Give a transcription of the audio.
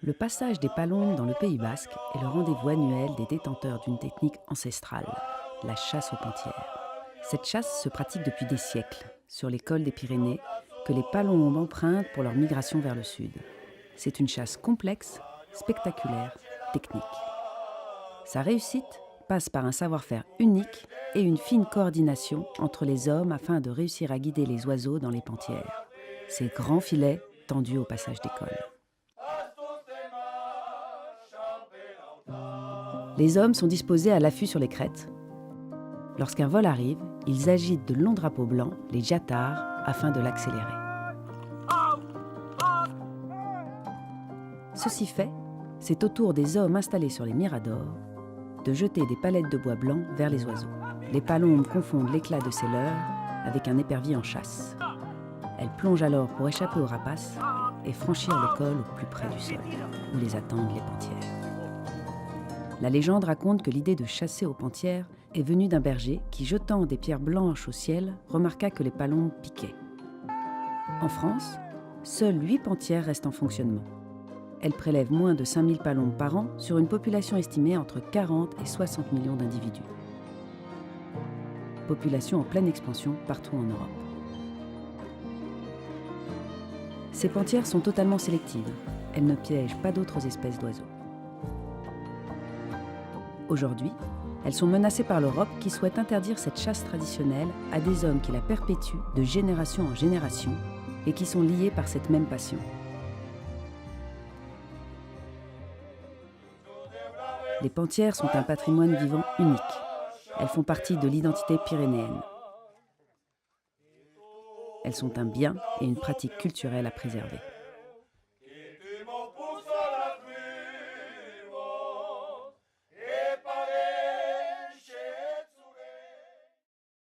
Le passage des palombes dans le Pays basque est le rendez-vous annuel des détenteurs d'une technique ancestrale, la chasse aux panthères. Cette chasse se pratique depuis des siècles, sur les cols des Pyrénées, que les palombes empruntent pour leur migration vers le sud. C'est une chasse complexe, spectaculaire, technique. Sa réussite passe par un savoir-faire unique et une fine coordination entre les hommes afin de réussir à guider les oiseaux dans les panthères. Ces grands filets tendus au passage des cols. Les hommes sont disposés à l'affût sur les crêtes. Lorsqu'un vol arrive, ils agitent de longs drapeaux blancs, les jatars, afin de l'accélérer. Ceci fait, c'est au tour des hommes installés sur les miradors de jeter des palettes de bois blanc vers les oiseaux. Les palombes confondent l'éclat de ces leurres avec un épervier en chasse. Elles plongent alors pour échapper aux rapaces et franchir le col au plus près du sol, où les attendent les panthères. La légende raconte que l'idée de chasser aux panthères est venue d'un berger qui, jetant des pierres blanches au ciel, remarqua que les palombes piquaient. En France, seules 8 panthères restent en fonctionnement. Elles prélèvent moins de 5000 palombes par an sur une population estimée entre 40 et 60 millions d'individus. Population en pleine expansion partout en Europe. Ces panthères sont totalement sélectives. Elles ne piègent pas d'autres espèces d'oiseaux. Aujourd'hui, elles sont menacées par l'Europe qui souhaite interdire cette chasse traditionnelle à des hommes qui la perpétuent de génération en génération et qui sont liés par cette même passion. Les panthères sont un patrimoine vivant unique. Elles font partie de l'identité pyrénéenne. Elles sont un bien et une pratique culturelle à préserver.